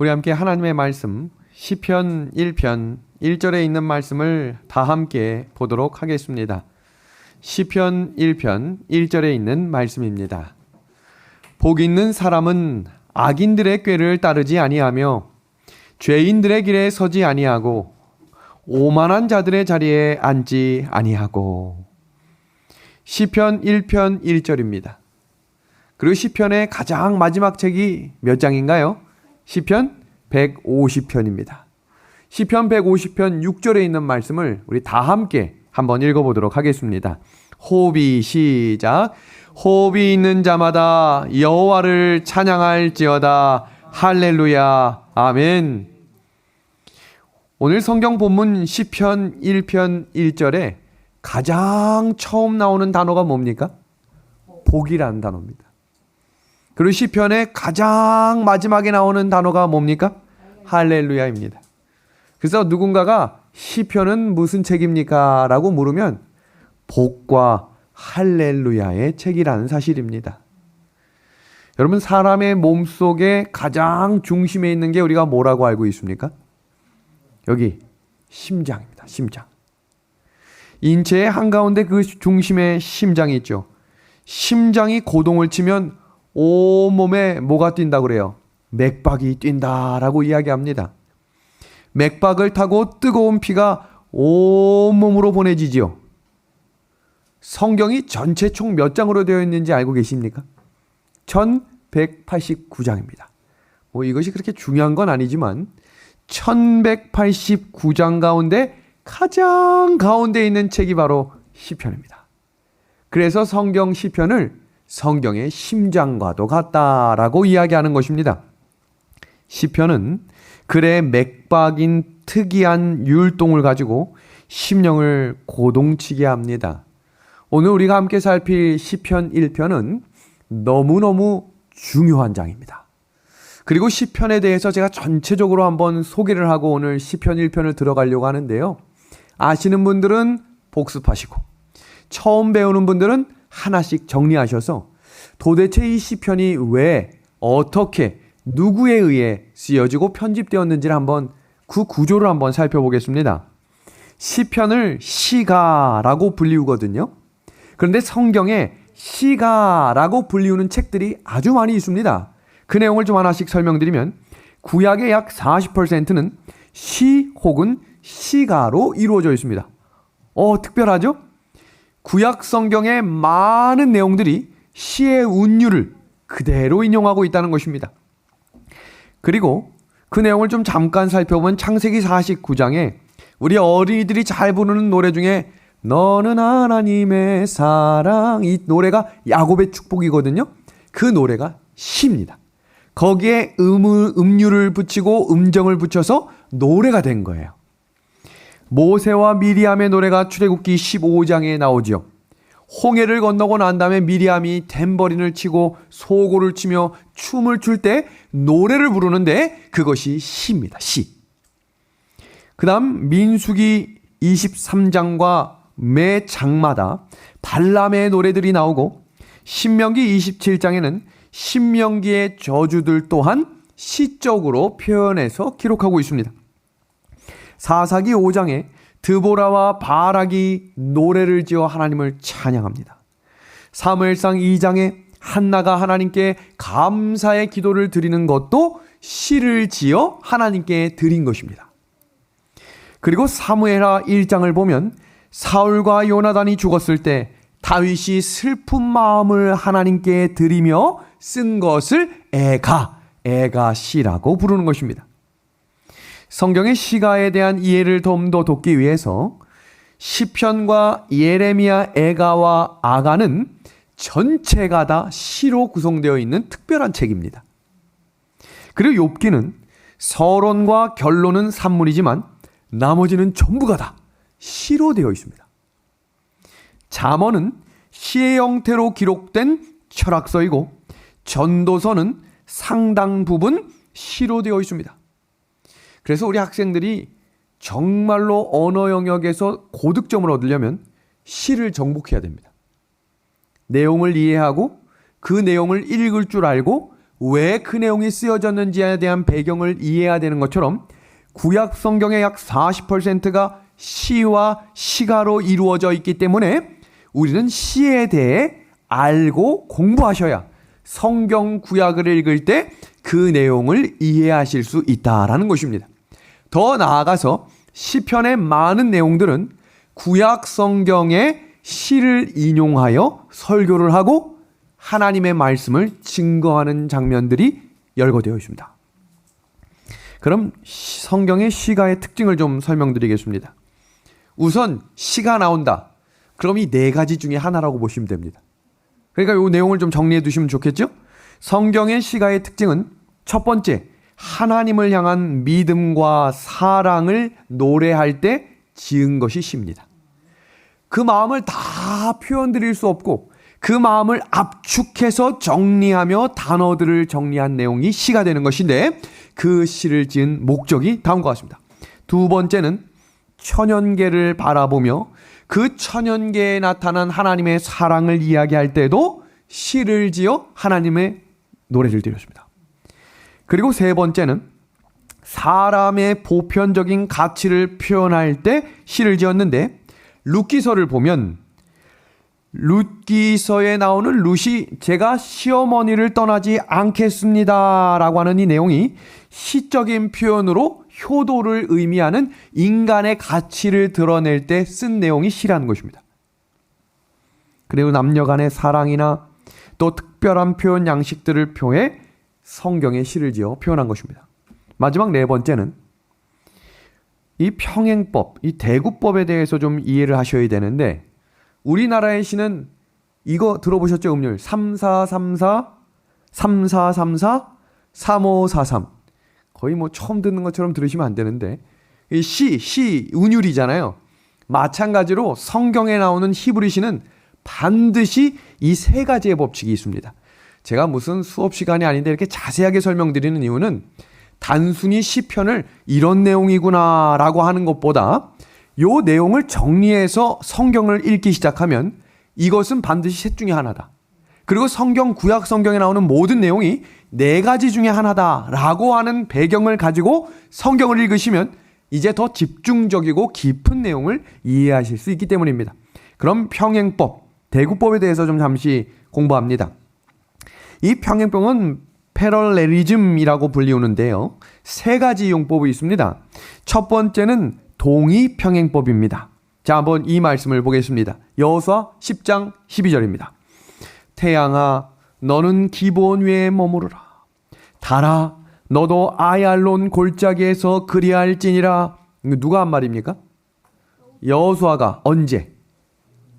우리 함께 하나님의 말씀 시편 1편 1절에 있는 말씀을 다 함께 보도록 하겠습니다. 시편 1편 1절에 있는 말씀입니다. 복 있는 사람은 악인들의 꾀를 따르지 아니하며 죄인들의 길에 서지 아니하고 오만한 자들의 자리에 앉지 아니하고. 시편 1편 1절입니다. 그리고 시편의 가장 마지막 책이 몇 장인가요? 시편 150편입니다. 시편 150편 6절에 있는 말씀을 우리 다 함께 한번 읽어보도록 하겠습니다. 호흡이 시작. 호흡이 있는 자마다 여호와를 찬양할지어다. 할렐루야. 아멘. 오늘 성경 본문 시편 1편 1절에 가장 처음 나오는 단어가 뭡니까? 복이라는 단어입니다. 그리고 시편의 가장 마지막에 나오는 단어가 뭡니까? 할렐루야입니다. 그래서 누군가가 시편은 무슨 책입니까? 라고 물으면 복과 할렐루야의 책이라는 사실입니다. 여러분, 사람의 몸속에 가장 중심에 있는 게 우리가 뭐라고 알고 있습니까? 여기 심장입니다. 심장. 인체의 한가운데 그 중심에 심장이 있죠. 심장이 고동을 치면 온몸에 뭐가 뛴다고 그래요? 맥박이 뛴다라고 이야기합니다. 맥박을 타고 뜨거운 피가 온몸으로 보내지지요. 성경이 전체 총 몇 장으로 되어 있는지 알고 계십니까? 1189장입니다. 이것이 그렇게 중요한 건 아니지만 1189장 가운데 가장 가운데 있는 책이 바로 시편입니다. 그래서 성경 시편을 성경의 심장과도 같다라고 이야기하는 것입니다. 시편은 글의 맥박인 특이한 율동을 가지고 심령을 고동치게 합니다. 오늘 우리가 함께 살필 시편 1편은 너무너무 중요한 장입니다. 그리고 시편에 대해서 제가 전체적으로 한번 소개를 하고 오늘 시편 1편을 들어가려고 하는데요. 아시는 분들은 복습하시고 처음 배우는 분들은 하나씩 정리하셔서 도대체 이 시편이 왜, 어떻게, 누구에 의해 쓰여지고 편집되었는지를 한번 그 구조를 한번 살펴보겠습니다. 시편을 시가라고 불리우거든요. 그런데 성경에 시가라고 불리우는 책들이 아주 많이 있습니다. 그 내용을 좀 하나씩 설명드리면 구약의 약 40%는 시 혹은 시가로 이루어져 있습니다. 특별하죠? 구약 성경의 많은 내용들이 시의 운율을 그대로 인용하고 있다는 것입니다. 그리고 그 내용을 좀 잠깐 살펴보면 창세기 49장에 우리 어린이들이 잘 부르는 노래 중에 너는 하나님의 사랑, 이 노래가 야곱의 축복이거든요. 그 노래가 시입니다. 거기에 음률을 붙이고 음정을 붙여서 노래가 된 거예요. 모세와 미리암의 노래가 출애굽기 15장에 나오지요. 홍해를 건너고 난 다음에 미리암이 탬버린을 치고 소고를 치며 춤을 출 때 노래를 부르는데 그것이 시입니다. 시. 그 다음 민수기 23장과 매 장마다 발람의 노래들이 나오고 신명기 27장에는 신명기의 저주들 또한 시적으로 표현해서 기록하고 있습니다. 사사기 5장에 드보라와 바락이 노래를 지어 하나님을 찬양합니다. 사무엘상 2장에 한나가 하나님께 감사의 기도를 드리는 것도 시를 지어 하나님께 드린 것입니다. 그리고 사무엘하 1장을 보면 사울과 요나단이 죽었을 때 다윗이 슬픈 마음을 하나님께 드리며 쓴 것을 애가시라고 부르는 것입니다. 성경의 시가에 대한 이해를 좀 더 돕기 위해서 시편과 예레미야, 애가와 아가는 전체가 다 시로 구성되어 있는 특별한 책입니다. 그리고 욥기는 서론과 결론은 산문이지만 나머지는 전부가 다 시로 되어 있습니다. 잠언은 시의 형태로 기록된 철학서이고 전도서는 상당 부분 시로 되어 있습니다. 그래서 우리 학생들이 정말로 언어 영역에서 고득점을 얻으려면 시를 정복해야 됩니다. 내용을 이해하고 그 내용을 읽을 줄 알고 왜 그 내용이 쓰여졌는지에 대한 배경을 이해해야 되는 것처럼 구약 성경의 약 40%가 시와 시가로 이루어져 있기 때문에 우리는 시에 대해 알고 공부하셔야 성경 구약을 읽을 때 그 내용을 이해하실 수 있다라는 것입니다. 더 나아가서 시편의 많은 내용들은 구약 성경의 시를 인용하여 설교를 하고 하나님의 말씀을 증거하는 장면들이 열거되어 있습니다. 그럼 성경의 시가의 특징을 좀 설명드리겠습니다. 우선 시가 나온다. 그럼 이 네 가지 중에 하나라고 보시면 됩니다. 그러니까 이 내용을 좀 정리해 두시면 좋겠죠? 성경의 시가의 특징은 첫 번째, 하나님을 향한 믿음과 사랑을 노래할 때 지은 것이 시입니다. 그 마음을 다 표현드릴 수 없고 그 마음을 압축해서 정리하며 단어들을 정리한 내용이 시가 되는 것인데 그 시를 지은 목적이 다음과 같습니다. 두 번째는 천연계를 바라보며 그 천연계에 나타난 하나님의 사랑을 이야기할 때도 시를 지어 하나님의 노래를 드렸습니다. 그리고 세 번째는 사람의 보편적인 가치를 표현할 때 시를 지었는데 룻기서를 보면 룻기서에 나오는 룻이 제가 시어머니를 떠나지 않겠습니다 라고 하는 이 내용이 시적인 표현으로 효도를 의미하는 인간의 가치를 드러낼 때 쓴 내용이 시라는 것입니다. 그리고 남녀 간의 사랑이나 또 특별한 표현 양식들을 표해 성경의 시를 지어 표현한 것입니다. 마지막 네 번째는 이 평행법, 이 대구법에 대해서 좀 이해를 하셔야 되는데 우리나라의 시는 이거 들어보셨죠? 음률 3434, 3434, 3543 거의 뭐 처음 듣는 것처럼 들으시면 안 되는데 이 시, 운율이잖아요. 마찬가지로 성경에 나오는 히브리 시는 반드시 이 세 가지의 법칙이 있습니다. 제가 무슨 수업 시간이 아닌데 이렇게 자세하게 설명드리는 이유는 단순히 시편을 이런 내용이구나 라고 하는 것보다 요 내용을 정리해서 성경을 읽기 시작하면 이것은 반드시 셋 중에 하나다. 그리고 성경, 구약 성경에 나오는 모든 내용이 네 가지 중에 하나다 라고 하는 배경을 가지고 성경을 읽으시면 이제 더 집중적이고 깊은 내용을 이해하실 수 있기 때문입니다. 그럼 평행법, 대구법에 대해서 좀 잠시 공부합니다. 이 평행법은 패럴레리즘이라고 불리우는데요. 세 가지 용법이 있습니다. 첫 번째는 동의평행법입니다. 자, 한번 이 말씀을 보겠습니다. 여호수아 10장 12절입니다. 태양아, 너는 기브온 위에 머무르라. 달아, 너도 아얄론 골짜기에서 그리할지니라. 누가 한 말입니까? 여호수아가 언제?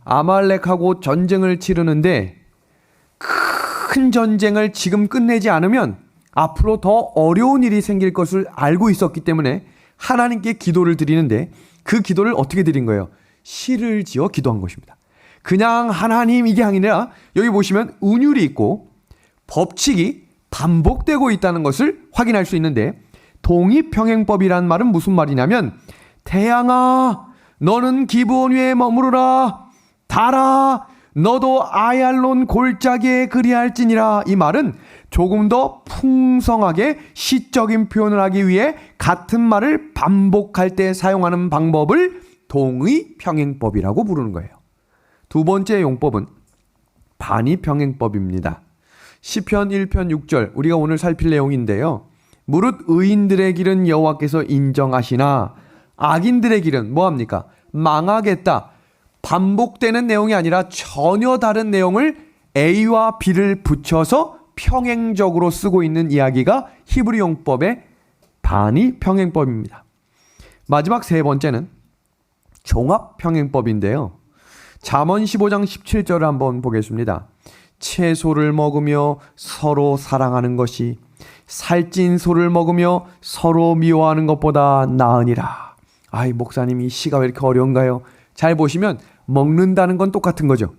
아말렉하고 전쟁을 치르는데 큰 전쟁을 지금 끝내지 않으면 앞으로 더 어려운 일이 생길 것을 알고 있었기 때문에 하나님께 기도를 드리는데 그 기도를 어떻게 드린 거예요? 시를 지어 기도한 것입니다. 그냥 하나님 이게 아니라 여기 보시면 운율이 있고 법칙이 반복되고 있다는 것을 확인할 수 있는데 동의평행법이란 말은 무슨 말이냐면 태양아 너는 기브온 위에 머무르라. 달아 너도 아얄론 골짜기에 그리할지니라. 이 말은 조금 더 풍성하게 시적인 표현을 하기 위해 같은 말을 반복할 때 사용하는 방법을 동의평행법이라고 부르는 거예요. 두 번째 용법은 반의평행법입니다. 시편 1편 6절 우리가 오늘 살필 내용인데요. 무릇 의인들의 길은 여호와께서 인정하시나 악인들의 길은 뭐합니까? 망하겠다. 반복되는 내용이 아니라 전혀 다른 내용을 A와 B를 붙여서 평행적으로 쓰고 있는 이야기가 히브리 용법의 반의평행법입니다. 마지막 세 번째는 종합평행법인데요. 잠언 15장 17절을 한번 보겠습니다. 채소를 먹으며 서로 사랑하는 것이 살찐 소를 먹으며 서로 미워하는 것보다 나으니라. 아이 목사님 이 시가 왜 이렇게 어려운가요? 잘 보시면 먹는다는 건 똑같은 거죠.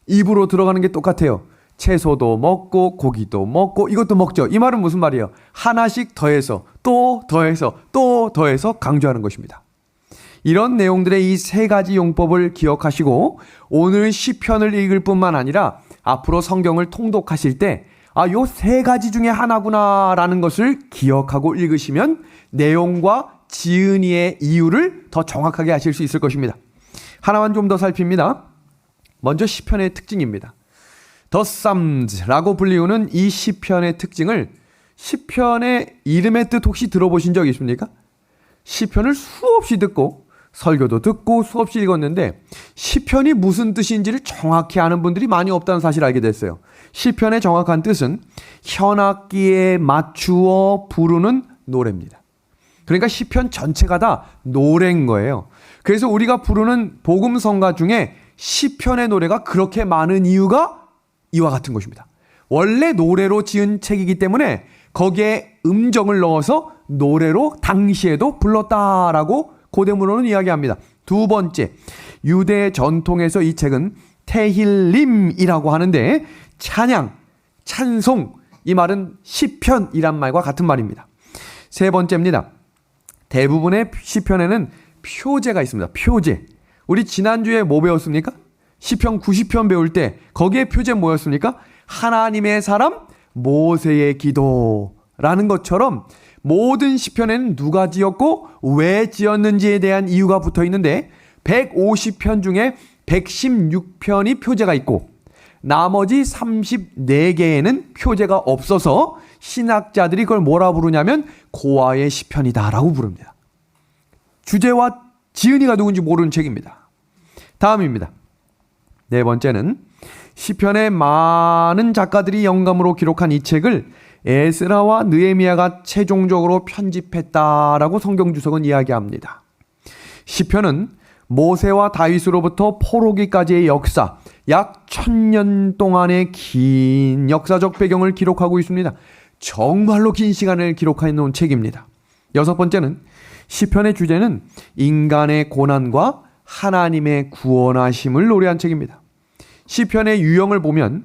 입으로 들어가는 게 똑같아요. 채소도 먹고 고기도 먹고 이것도 먹죠. 이 말은 무슨 말이에요? 하나씩 더해서 또 더해서 또 더해서 강조하는 것입니다. 이런 내용들의 이 세 가지 용법을 기억하시고 오늘 시편을 읽을 뿐만 아니라 앞으로 성경을 통독하실 때 요 세 가지 중에 하나구나라는 것을 기억하고 읽으시면 내용과 지은이의 이유를 더 정확하게 아실 수 있을 것입니다. 하나만 좀 더 살핍니다. 먼저 시편의 특징입니다. The Psalms라고 불리우는 이 시편의 특징을 시편의 이름의 뜻 혹시 들어보신 적 있습니까? 시편을 수없이 듣고 설교도 듣고 수없이 읽었는데 시편이 무슨 뜻인지를 정확히 아는 분들이 많이 없다는 사실을 알게 됐어요. 시편의 정확한 뜻은 현악기에 맞추어 부르는 노래입니다. 그러니까 시편 전체가 다 노래인 거예요. 그래서 우리가 부르는 복음성가 중에 시편의 노래가 그렇게 많은 이유가 이와 같은 것입니다. 원래 노래로 지은 책이기 때문에 거기에 음정을 넣어서 노래로 당시에도 불렀다라고 고대문헌은 이야기합니다. 두 번째, 유대 전통에서 이 책은 테힐림이라고 하는데 찬양, 찬송, 이 말은 시편이란 말과 같은 말입니다. 세 번째입니다. 대부분의 시편에는 표제가 있습니다. 표제. 우리 지난주에 뭐 배웠습니까? 시편 90편 배울 때 거기에 표제 뭐였습니까? 하나님의 사람 모세의 기도라는 것처럼 모든 시편에는 누가 지었고 왜 지었는지에 대한 이유가 붙어 있는데 150편 중에 116편이 표제가 있고 나머지 34개에는 표제가 없어서 신학자들이 그걸 뭐라 부르냐면 고아의 시편이다라고 부릅니다. 주제와 지은이가 누군지 모르는 책입니다. 다음입니다. 네 번째는 시편의 많은 작가들이 영감으로 기록한 이 책을 에스라와 느헤미야가 최종적으로 편집했다라고 성경주석은 이야기합니다. 시편은 모세와 다윗으로부터 포로기까지의 역사, 약 1000년 동안의 긴 역사적 배경을 기록하고 있습니다. 정말로 긴 시간을 기록해 놓은 책입니다. 여섯 번째는 시편의 주제는 인간의 고난과 하나님의 구원하심을 노래한 책입니다. 시편의 유형을 보면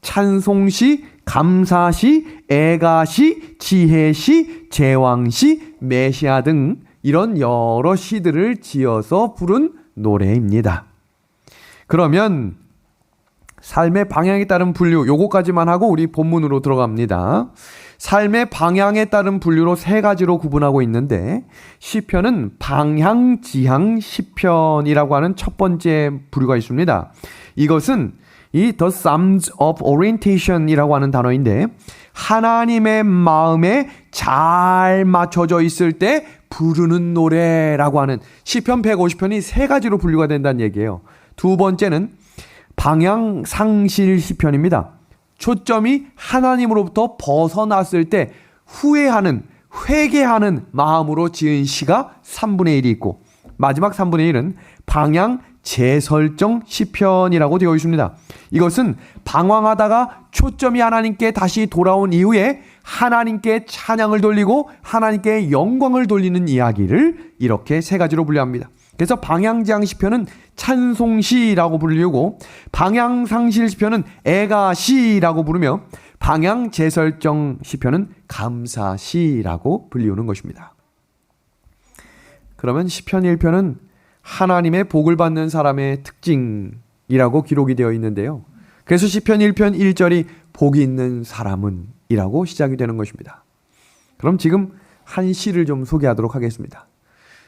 찬송시, 감사시, 애가시, 지혜시, 제왕시, 메시아 등 이런 여러 시들을 지어서 부른 노래입니다. 그러면 삶의 방향에 따른 분류, 요거까지만 하고 우리 본문으로 들어갑니다. 삶의 방향에 따른 분류로 세 가지로 구분하고 있는데 시편은 방향, 지향, 시편이라고 하는 첫 번째 부류가 있습니다. 이것은 이 The Psalms of Orientation이라고 하는 단어인데 하나님의 마음에 잘 맞춰져 있을 때 부르는 노래라고 하는 시편 150편이 세 가지로 분류가 된다는 얘기예요. 두 번째는 방향 상실 시편입니다. 초점이 하나님으로부터 벗어났을 때 후회하는, 회개하는 마음으로 지은 시가 3분의 1이 있고 마지막 3분의 1은 방향 재설정 시편이라고 되어 있습니다. 이것은 방황하다가 초점이 하나님께 다시 돌아온 이후에 하나님께 찬양을 돌리고 하나님께 영광을 돌리는 이야기를 이렇게 세 가지로 분류합니다. 그래서 방향지향 시편은 찬송시라고 불리우고 방향상실 시편은 애가시라고 부르며 방향재설정 시편은 감사시라고 불리우는 것입니다. 그러면 시편 1편은 하나님의 복을 받는 사람의 특징이라고 기록이 되어 있는데요. 그래서 시편 1편 1절이 복이 있는 사람은 이라고 시작이 되는 것입니다. 그럼 지금 한 시를 좀 소개하도록 하겠습니다.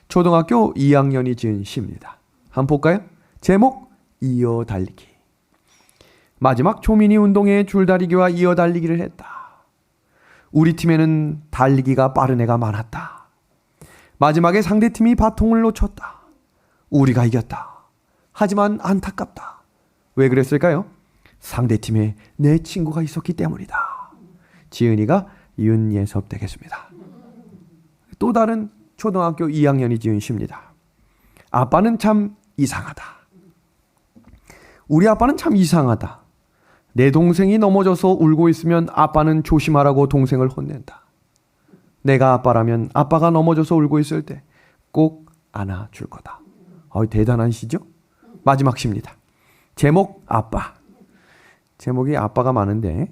초등학교 2학년이 지은 시입니다. 한번 볼까요? 제목 이어달리기. 마지막 초미니 운동회 줄다리기와 이어달리기를 했다. 우리 팀에는 달리기가 빠른 애가 많았다. 마지막에 상대팀이 바통을 놓쳤다. 우리가 이겼다. 하지만 안타깝다. 왜 그랬을까요? 상대팀에 내 친구가 있었기 때문이다. 지은이가 윤예섭 되겠습니다. 또 다른 초등학교 2학년이 지은 시입니다. 아빠는 참 이상하다. 우리 아빠는 참 이상하다. 내 동생이 넘어져서 울고 있으면 아빠는 조심하라고 동생을 혼낸다. 내가 아빠라면 아빠가 넘어져서 울고 있을 때 꼭 안아줄 거다. 대단한 시죠? 마지막 시입니다. 제목 아빠. 제목이 아빠가 많은데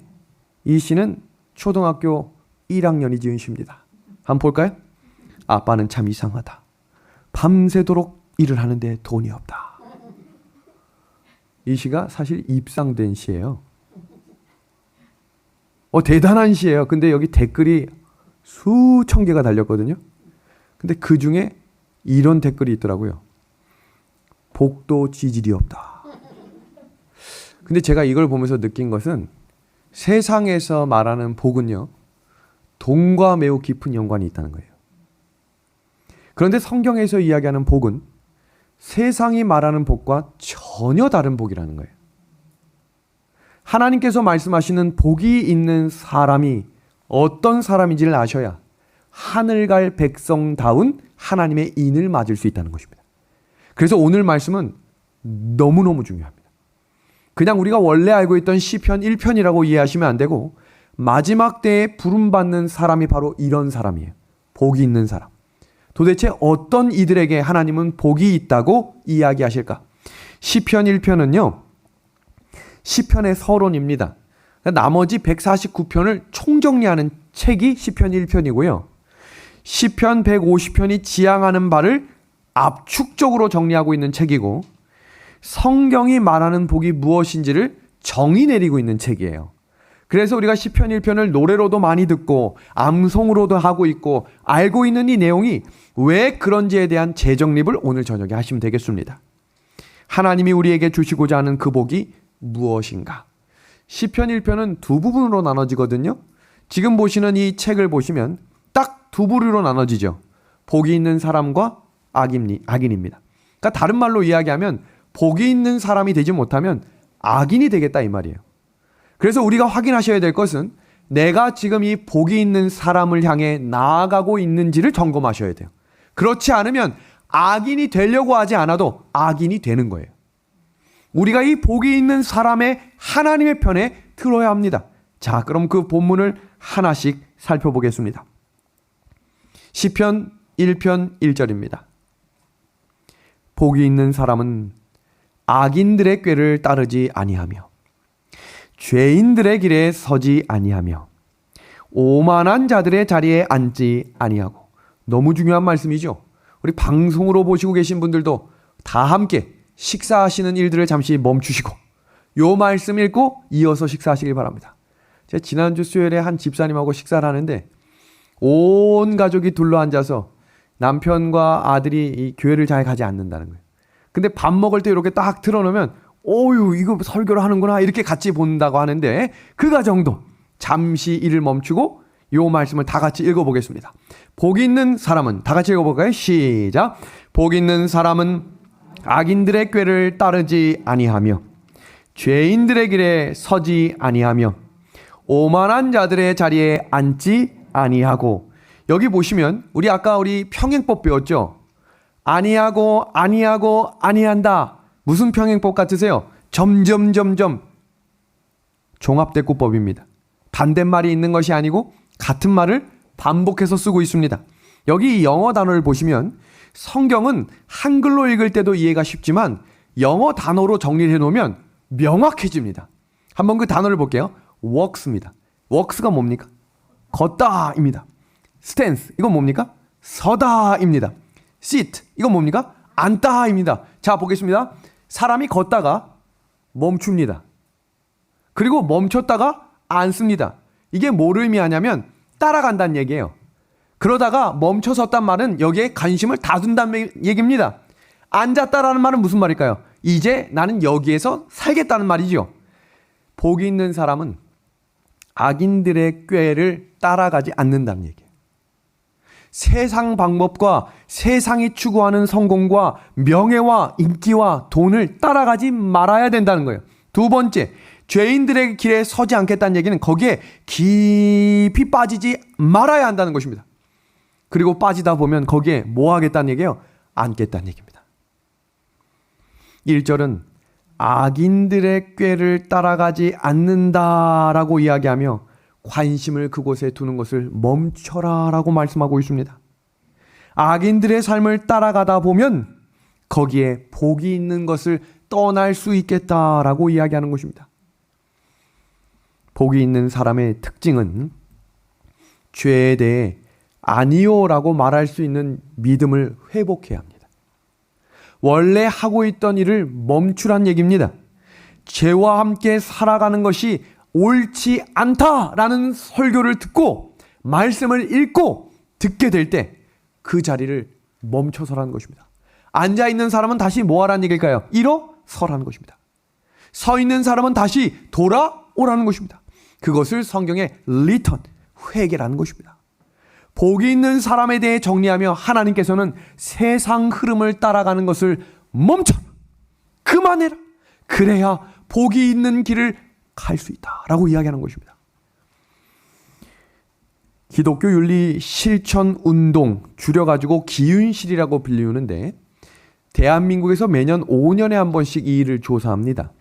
이 시는 초등학교 1학년이 지은 시입니다. 한번 볼까요? 아빠는 참 이상하다. 밤새도록 일을 하는데 돈이 없다. 이 시가 사실 입상된 시예요. 대단한 시예요. 근데 여기 댓글이 수천 개가 달렸거든요. 근데 그 중에 이런 댓글이 있더라고요. 복도 지질이 없다. 근데 제가 이걸 보면서 느낀 것은 세상에서 말하는 복은요, 돈과 매우 깊은 연관이 있다는 거예요. 그런데 성경에서 이야기하는 복은 세상이 말하는 복과 전혀 다른 복이라는 거예요. 하나님께서 말씀하시는 복이 있는 사람이 어떤 사람인지를 아셔야 하늘 갈 백성다운 하나님의 인을 맞을 수 있다는 것입니다. 그래서 오늘 말씀은 너무너무 중요합니다. 그냥 우리가 원래 알고 있던 시편 1편이라고 이해하시면 안 되고, 마지막 때에 부름받는 사람이 바로 이런 사람이에요. 복이 있는 사람. 도대체 어떤 이들에게 하나님은 복이 있다고 이야기하실까? 시편 1편은요, 시편의 서론입니다. 나머지 149편을 총정리하는 책이 시편 1편이고요. 시편 150편이 지향하는 바를 압축적으로 정리하고 있는 책이고, 성경이 말하는 복이 무엇인지를 정의 내리고 있는 책이에요. 그래서 우리가 시편 1편을 노래로도 많이 듣고 암송으로도 하고 있고 알고 있는 이 내용이 왜 그런지에 대한 재정립을 오늘 저녁에 하시면 되겠습니다. 하나님이 우리에게 주시고자 하는 그 복이 무엇인가? 시편 1편은 두 부분으로 나눠지거든요. 지금 보시는 이 책을 보시면 딱 두 부류로 나눠지죠. 복이 있는 사람과 악인입니다. 그러니까 다른 말로 이야기하면 복이 있는 사람이 되지 못하면 악인이 되겠다 이 말이에요. 그래서 우리가 확인하셔야 될 것은 내가 지금 이 복이 있는 사람을 향해 나아가고 있는지를 점검하셔야 돼요. 그렇지 않으면 악인이 되려고 하지 않아도 악인이 되는 거예요. 우리가 이 복이 있는 사람의 하나님의 편에 들어야 합니다. 자, 그럼 그 본문을 하나씩 살펴보겠습니다. 시편 1편 1절입니다. 복이 있는 사람은 악인들의 꾀를 따르지 아니하며 죄인들의 길에 서지 아니하며 오만한 자들의 자리에 앉지 아니하고. 너무 중요한 말씀이죠. 우리 방송으로 보시고 계신 분들도 다 함께 식사하시는 일들을 잠시 멈추시고 요 말씀 읽고 이어서 식사하시길 바랍니다. 제가 지난주 수요일에 한 집사님하고 식사를 하는데 온 가족이 둘러앉아서 남편과 아들이 이 교회를 잘 가지 않는다는 거예요. 근데 밥 먹을 때 이렇게 딱 틀어놓으면 오유 이거 설교를 하는구나 이렇게 같이 본다고 하는데, 그 가정도 잠시 일을 멈추고 요 말씀을 다 같이 읽어보겠습니다. 복 있는 사람은, 다 같이 읽어볼까요? 시작. 복 있는 사람은 악인들의 꾀를 따르지 아니하며 죄인들의 길에 서지 아니하며 오만한 자들의 자리에 앉지 아니하고. 여기 보시면 우리 아까 평행법 배웠죠? 아니하고 아니한다. 무슨 평행법 같으세요? 점점점점. 종합대꾸법입니다. 반대말이 있는 것이 아니고 같은 말을 반복해서 쓰고 있습니다. 여기 영어 단어를 보시면 성경은 한글로 읽을 때도 이해가 쉽지만 영어 단어로 정리를 해놓으면 명확해집니다. 한번 그 단어를 볼게요. walks입니다. walks가 뭡니까? 걷다입니다. stance 이건 뭡니까? 서다입니다. sit 이건 뭡니까? 앉다입니다. 자, 보겠습니다. 사람이 걷다가 멈춥니다. 그리고 멈췄다가 앉습니다. 이게 뭐를 의미하냐면 따라간다는 얘기예요. 그러다가 멈춰섰단 말은 여기에 관심을 다 둔다는 얘기입니다. 앉았다라는 말은 무슨 말일까요? 이제 나는 여기에서 살겠다는 말이죠. 복이 있는 사람은 악인들의 꾀를 따라가지 않는다는 얘기예요. 세상 방법과 세상이 추구하는 성공과 명예와 인기와 돈을 따라가지 말아야 된다는 거예요. 두 번째, 죄인들의 길에 서지 않겠다는 얘기는 거기에 깊이 빠지지 말아야 한다는 것입니다. 그리고 빠지다 보면 거기에 뭐 하겠다는 얘기예요? 앉겠다는 얘기입니다. 1절은 악인들의 꾀를 따라가지 않는다라고 이야기하며 관심을 그곳에 두는 것을 멈춰라라고 말씀하고 있습니다. 악인들의 삶을 따라가다 보면 거기에 복이 있는 것을 떠날 수 있겠다라고 이야기하는 것입니다. 복이 있는 사람의 특징은 죄에 대해 아니요라고 말할 수 있는 믿음을 회복해야 합니다. 원래 하고 있던 일을 멈추란 얘기입니다. 죄와 함께 살아가는 것이 옳지 않다라는 설교를 듣고 말씀을 읽고 듣게 될 때 그 자리를 멈춰서라는 것입니다. 앉아있는 사람은 다시 뭐 하라는 얘기일까요? 일어서라는 것입니다. 서 있는 사람은 다시 돌아오라는 것입니다. 그것을 성경에 리턴, 회개라는 것입니다. 복이 있는 사람에 대해 정리하며 하나님께서는 세상 흐름을 따라가는 것을 멈춰라. 그만해라. 그래야 복이 있는 길을 갈 수 있다라고 이야기하는 것입니다. 기독교 윤리 실천 운동, 줄여가지고 기윤실이라고 불리우는데 대한민국에서 매년 5년에 한 번씩 이 일을 조사합니다.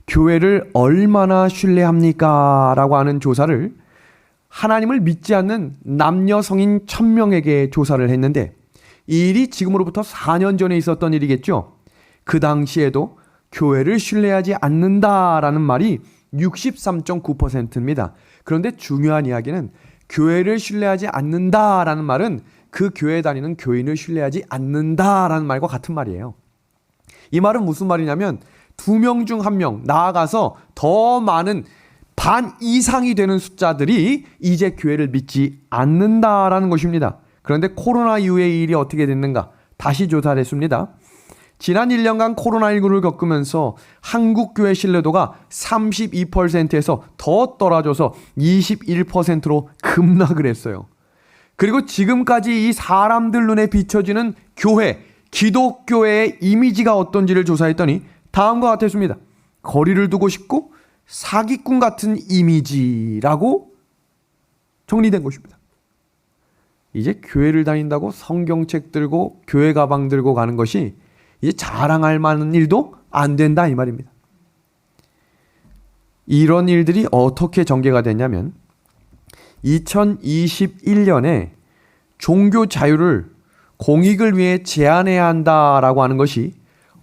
교회를 얼마나 신뢰합니까? 라고 하는 조사를 하나님을 믿지 않는 남녀 성인 1000명에게 조사를 했는데 이 일이 지금으로부터 4년 전에 있었던 일이겠죠. 그 당시에도 교회를 신뢰하지 않는다라는 말이 63.9%입니다. 그런데 중요한 이야기는 교회를 신뢰하지 않는다라는 말은 그 교회에 다니는 교인을 신뢰하지 않는다라는 말과 같은 말이에요. 이 말은 무슨 말이냐면 2명 중 1명, 나아가서 더 많은 반 이상이 되는 숫자들이 이제 교회를 믿지 않는다라는 것입니다. 그런데 코로나 이후에 이 일이 어떻게 됐는가? 다시 조사를 했습니다. 지난 1년간 코로나19를 겪으면서 한국교회 신뢰도가 32%에서 더 떨어져서 21%로 급락을 했어요. 그리고 지금까지 이 사람들 눈에 비춰지는 교회, 기독교회의 이미지가 어떤지를 조사했더니 다음과 같았습니다. 거리를 두고 싶고 사기꾼 같은 이미지라고 정리된 것입니다. 이제 교회를 다닌다고 성경책 들고 교회 가방 들고 가는 것이 이제 자랑할 만한 일도 안 된다 이 말입니다. 이런 일들이 어떻게 전개가 됐냐면 2021년에 종교 자유를 공익을 위해 제한해야 한다라고 하는 것이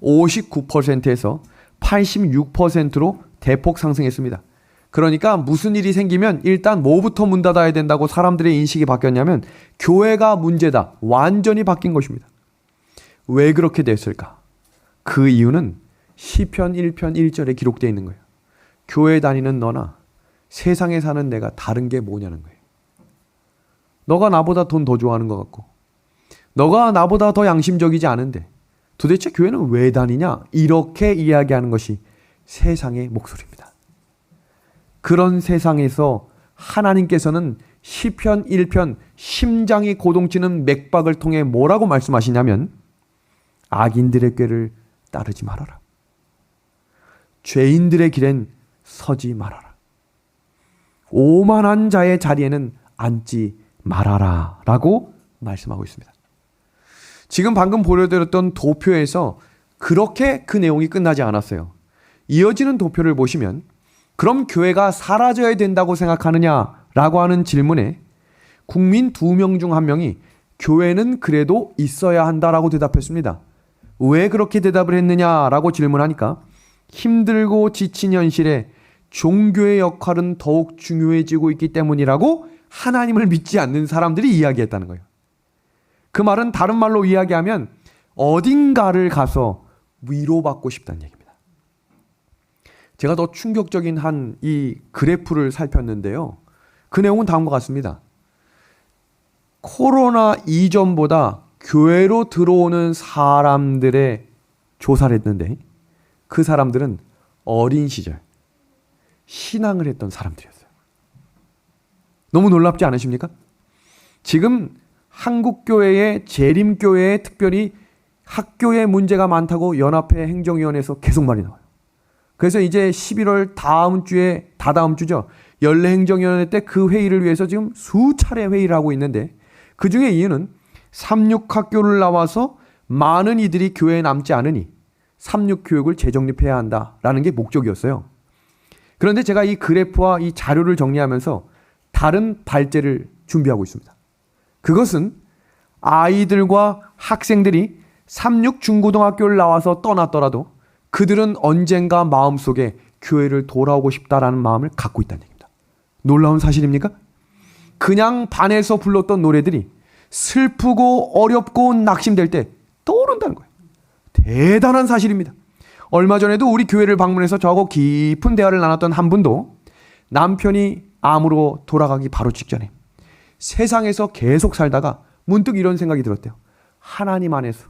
59%에서 86%로 대폭 상승했습니다. 그러니까 무슨 일이 생기면 일단 뭐부터 문 닫아야 된다고 사람들의 인식이 바뀌었냐면 교회가 문제다. 완전히 바뀐 것입니다. 왜 그렇게 됐을까? 그 이유는 시편 1편 1절에 기록되어 있는 거예요. 교회 다니는 너나 세상에 사는 내가 다른 게 뭐냐는 거예요. 너가 나보다 돈 더 좋아하는 것 같고 너가 나보다 더 양심적이지 않은데 도대체 교회는 왜 다니냐? 이렇게 이야기하는 것이 세상의 목소리입니다. 그런 세상에서 하나님께서는 시편 1편 심장이 고동치는 맥박을 통해 뭐라고 말씀하시냐면 악인들의 꾀를 따르지 말아라. 죄인들의 길엔 서지 말아라. 오만한 자의 자리에는 앉지 말아라 라고 말씀하고 있습니다. 지금 방금 보여드렸던 도표에서 그렇게 그 내용이 끝나지 않았어요. 이어지는 도표를 보시면 그럼 교회가 사라져야 된다고 생각하느냐라고 하는 질문에 국민 2명 중 1명이 교회는 그래도 있어야 한다라고 대답했습니다. 왜 그렇게 대답을 했느냐라고 질문하니까 힘들고 지친 현실에 종교의 역할은 더욱 중요해지고 있기 때문이라고 하나님을 믿지 않는 사람들이 이야기했다는 거예요. 그 말은 다른 말로 이야기하면 어딘가를 가서 위로받고 싶다는 얘기입니다. 제가 더 충격적인 한 이 그래프를 살폈는데요. 그 내용은 다음과 같습니다. 코로나 이전보다 교회로 들어오는 사람들의 조사를 했는데 그 사람들은 어린 시절 신앙을 했던 사람들이었어요. 너무 놀랍지 않으십니까? 지금 한국교회의 재림교회에 특별히 학교에 문제가 많다고 연합회 행정위원회에서 계속 말이 나와요. 그래서 이제 11월 다다음 주죠. 연례행정위원회 때 그 회의를 위해서 지금 수차례 회의를 하고 있는데 그 중에 이유는 366학교를 나와서 많은 이들이 교회에 남지 않으니 366교육을 재정립해야 한다라는 게 목적이었어요. 그런데 제가 이 그래프와 이 자료를 정리하면서 다른 발제를 준비하고 있습니다. 그것은 아이들과 학생들이 36 중고등학교를 나와서 떠났더라도 그들은 언젠가 마음속에 교회를 돌아오고 싶다라는 마음을 갖고 있다는 얘기입니다. 놀라운 사실입니까? 그냥 반에서 불렀던 노래들이 슬프고 어렵고 낙심될 때 떠오른다는 거예요. 대단한 사실입니다. 얼마 전에도 우리 교회를 방문해서 저하고 깊은 대화를 나눴던 한 분도 남편이 암으로 돌아가기 바로 직전에 세상에서 계속 살다가 문득 이런 생각이 들었대요. 하나님 안에서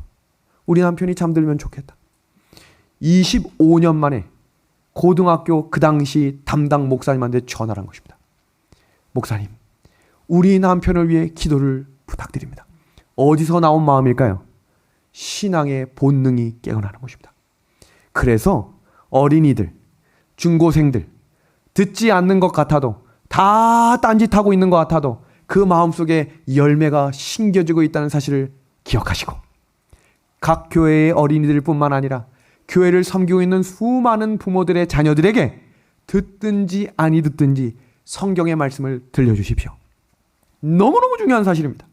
우리 남편이 잠들면 좋겠다. 25년 만에 고등학교 그 당시 담당 목사님한테 전화를 한 것입니다. 목사님, 우리 남편을 위해 기도를 부탁드립니다. 어디서 나온 마음일까요? 신앙의 본능이 깨어나는 것입니다. 그래서 어린이들, 중고생들, 듣지 않는 것 같아도, 다 딴짓하고 있는 것 같아도 그 마음속에 열매가 심겨지고 있다는 사실을 기억하시고, 각 교회의 어린이들 뿐만 아니라 교회를 섬기고 있는 수많은 부모들의 자녀들에게 듣든지 아니 듣든지 성경의 말씀을 들려주십시오. 너무너무 중요한 사실입니다.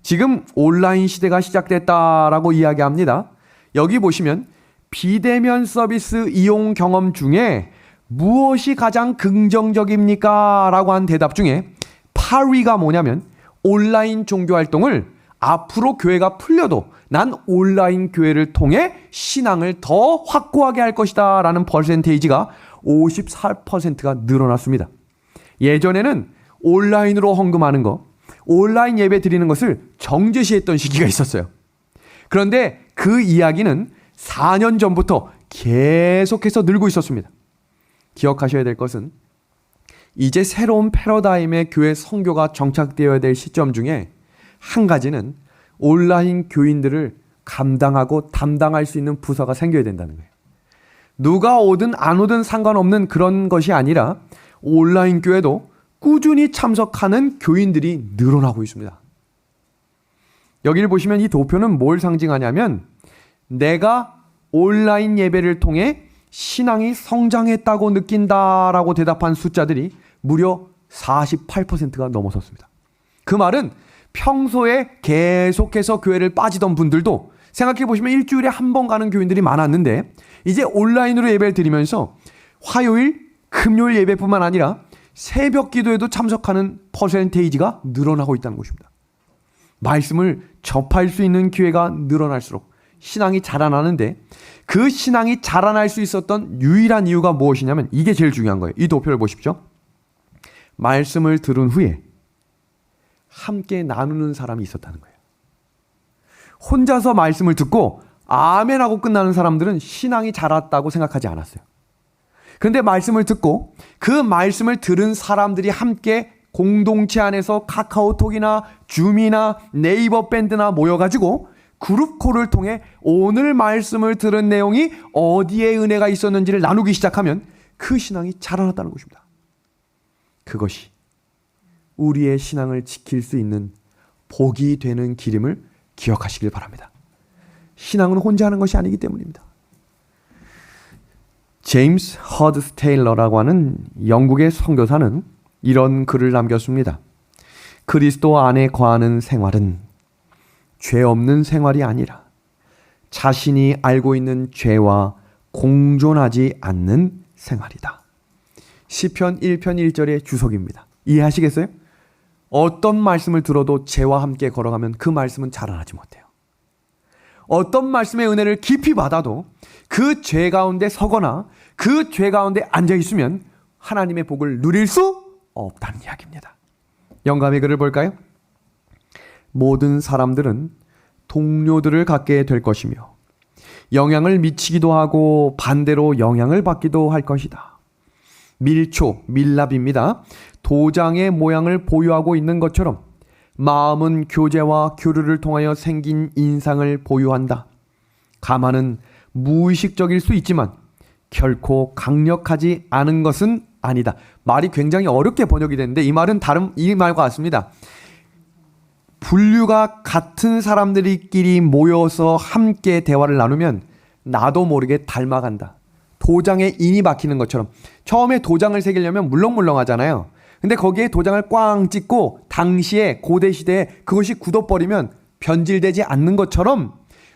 지금 온라인 시대가 시작됐다라고 이야기합니다. 여기 보시면 비대면 서비스 이용 경험 중에 무엇이 가장 긍정적입니까? 라고 한 대답 중에 8위가 뭐냐면 온라인 종교활동을 앞으로 교회가 풀려도 난 온라인 교회를 통해 신앙을 더 확고하게 할 것이다 라는 퍼센테이지가 54%가 늘어났습니다. 예전에는 온라인으로 헌금하는 거, 온라인 예배 드리는 것을 정제시했던 시기가 있었어요. 그런데 그 이야기는 4년 전부터 계속해서 늘고 있었습니다. 기억하셔야 될 것은 이제 새로운 패러다임의 교회 선교가 정착되어야 될 시점 중에 한 가지는 온라인 교인들을 감당하고 담당할 수 있는 부서가 생겨야 된다는 거예요. 누가 오든 안 오든 상관없는 그런 것이 아니라 온라인 교회도 꾸준히 참석하는 교인들이 늘어나고 있습니다. 여기를 보시면 이 도표는 뭘 상징하냐면 내가 온라인 예배를 통해 신앙이 성장했다고 느낀다라고 대답한 숫자들이 무려 48%가 넘어섰습니다. 그 말은 평소에 계속해서 교회를 빠지던 분들도 생각해 보시면 일주일에 한 번 가는 교인들이 많았는데 이제 온라인으로 예배를 드리면서 화요일, 금요일 예배뿐만 아니라 새벽 기도에도 참석하는 퍼센테이지가 늘어나고 있다는 것입니다. 말씀을 접할 수 있는 기회가 늘어날수록 신앙이 자라나는데 그 신앙이 자라날 수 있었던 유일한 이유가 무엇이냐면 이게 제일 중요한 거예요. 이 도표를 보십시오. 말씀을 들은 후에 함께 나누는 사람이 있었다는 거예요. 혼자서 말씀을 듣고 아멘 하고 끝나는 사람들은 신앙이 자랐다고 생각하지 않았어요. 그런데 말씀을 듣고 그 말씀을 들은 사람들이 함께 공동체 안에서 카카오톡이나 줌이나 네이버 밴드나 모여가지고 그룹콜을 통해 오늘 말씀을 들은 내용이 어디에 은혜가 있었는지를 나누기 시작하면 그 신앙이 자라났다는 것입니다. 그것이 우리의 신앙을 지킬 수 있는 복이 되는 길임을 기억하시길 바랍니다. 신앙은 혼자 하는 것이 아니기 때문입니다. 제임스 허드스 테일러라고 하는 영국의 선교사는 이런 글을 남겼습니다. 그리스도 안에 거하는 생활은 죄 없는 생활이 아니라 자신이 알고 있는 죄와 공존하지 않는 생활이다. 시편 1편 1절의 주석입니다. 이해하시겠어요? 어떤 말씀을 들어도 죄와 함께 걸어가면 그 말씀은 자라나지 못해요. 어떤 말씀의 은혜를 깊이 받아도 그 죄 가운데 서거나 그 죄 가운데 앉아 있으면 하나님의 복을 누릴 수 없다는 이야기입니다. 영감의 글을 볼까요? 모든 사람들은 동료들을 갖게 될 것이며 영향을 미치기도 하고 반대로 영향을 받기도 할 것이다. 밀초, 밀랍입니다. 도장의 모양을 보유하고 있는 것처럼 마음은 교제와 교류를 통하여 생긴 인상을 보유한다. 가만은 무의식적일 수 있지만 결코 강력하지 않은 것은 아니다. 말이 굉장히 어렵게 번역이 됐는데 이 말은 이 말과 같습니다. 분류가 같은 사람들끼리 모여서 함께 대화를 나누면 나도 모르게 닮아간다. 도장에 인이 박히는 것처럼 처음에 도장을 새기려면 물렁물렁하잖아요. 근데 거기에 도장을 꽝 찍고 당시에 고대 시대에 그것이 굳어버리면 변질되지 않는 것처럼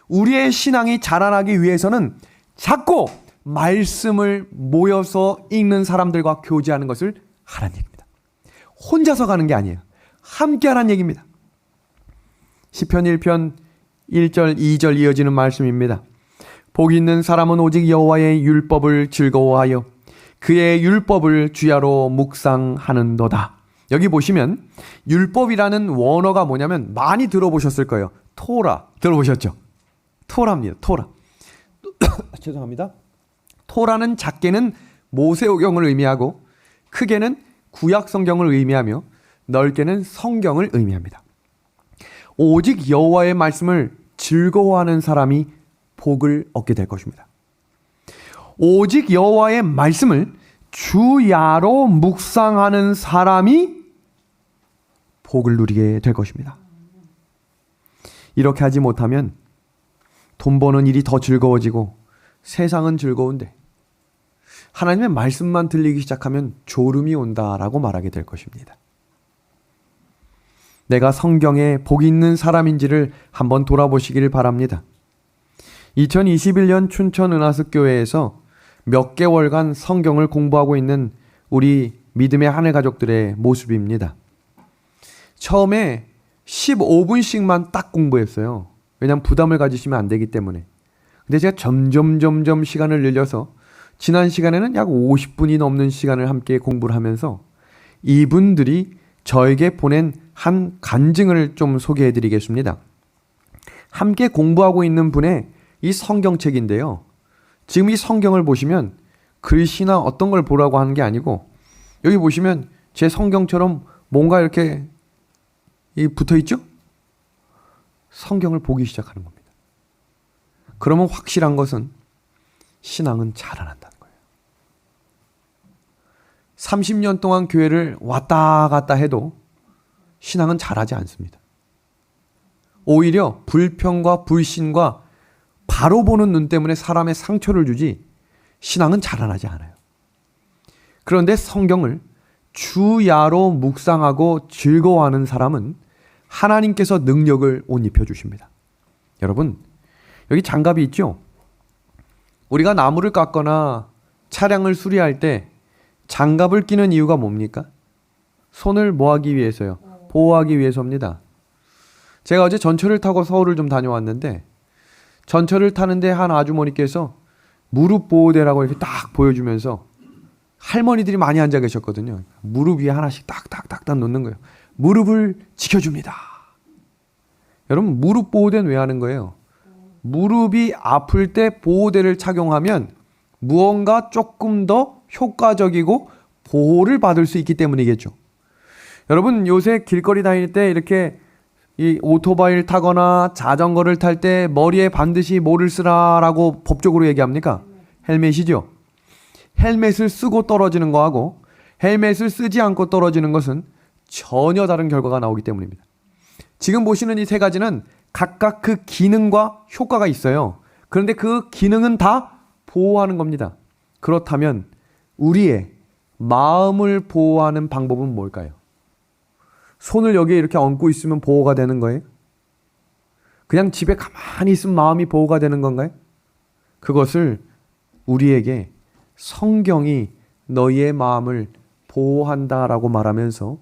우리의 신앙이 자라나기 위해서는 자꾸 말씀을 모여서 읽는 사람들과 교제하는 것을 하라는 얘기입니다. 혼자서 가는 게 아니에요. 함께 하라는 얘기입니다. 시편 1편 1절 2절 이어지는 말씀입니다. 복 있는 사람은 오직 여호와의 율법을 즐거워하여 그의 율법을 주야로 묵상하는도다. 여기 보시면 율법이라는 원어가 뭐냐면 많이 들어보셨을 거예요. 토라 들어보셨죠? 토라입니다. 토라. 죄송합니다. 토라는 작게는 모세오경을 의미하고 크게는 구약 성경을 의미하며 넓게는 성경을 의미합니다. 오직 여호와의 말씀을 즐거워하는 사람이 복을 얻게 될 것입니다. 오직 여호와의 말씀을 주야로 묵상하는 사람이 복을 누리게 될 것입니다. 이렇게 하지 못하면 돈 버는 일이 더 즐거워지고 세상은 즐거운데 하나님의 말씀만 들리기 시작하면 졸음이 온다라고 말하게 될 것입니다. 내가 성경에 복 있는 사람인지를 한번 돌아보시길 바랍니다. 2021년 춘천 은하숙교회에서 몇 개월간 성경을 공부하고 있는 우리 믿음의 하늘 가족들의 모습입니다. 처음에 15분씩만 딱 공부했어요. 왜냐하면 부담을 가지시면 안 되기 때문에. 근데 제가 점점 시간을 늘려서 지난 시간에는 약 50분이 넘는 시간을 함께 공부를 하면서 이분들이 저에게 보낸 한 간증을 좀 소개해 드리겠습니다. 함께 공부하고 있는 분의 이 성경책인데요. 지금 이 성경을 보시면 글씨나 어떤 걸 보라고 하는 게 아니고 여기 보시면 제 성경처럼 뭔가 이렇게 붙어 있죠? 성경을 보기 시작하는 겁니다. 그러면 확실한 것은 신앙은 자라난다는 거예요. 30년 동안 교회를 왔다 갔다 해도 신앙은 자라지 않습니다. 오히려 불평과 불신과 바로 보는 눈 때문에 사람의 상처를 주지 신앙은 자라나지 않아요. 그런데 성경을 주야로 묵상하고 즐거워하는 사람은 하나님께서 능력을 옷 입혀주십니다. 여러분, 여기 장갑이 있죠? 우리가 나무를 깎거나 차량을 수리할 때 장갑을 끼는 이유가 뭡니까? 손을 뭐 하기 위해서요? 보호하기 위해서입니다. 제가 어제 전철을 타고 서울을 좀 다녀왔는데 전철을 타는데 한 아주머니께서 무릎 보호대라고 이렇게 딱 보여주면서 할머니들이 많이 앉아 계셨거든요. 무릎 위에 하나씩 딱딱딱딱 놓는 거예요. 무릎을 지켜줍니다. 여러분, 무릎 보호대는 왜 하는 거예요? 무릎이 아플 때 보호대를 착용하면 무언가 조금 더 효과적이고 보호를 받을 수 있기 때문이겠죠. 여러분, 요새 길거리 다닐 때 이렇게 이 오토바이를 타거나 자전거를 탈 때 머리에 반드시 뭐를 쓰라라고 법적으로 얘기합니까? 헬멧이죠. 헬멧을 쓰고 떨어지는 거하고 헬멧을 쓰지 않고 떨어지는 것은 전혀 다른 결과가 나오기 때문입니다. 지금 보시는 이 세 가지는 각각 그 기능과 효과가 있어요. 그런데 그 기능은 다 보호하는 겁니다. 그렇다면 우리의 마음을 보호하는 방법은 뭘까요? 손을 여기에 이렇게 얹고 있으면 보호가 되는 거예요? 그냥 집에 가만히 있으면 마음이 보호가 되는 건가요? 그것을 우리에게 성경이 너희의 마음을 보호한다라고 말하면서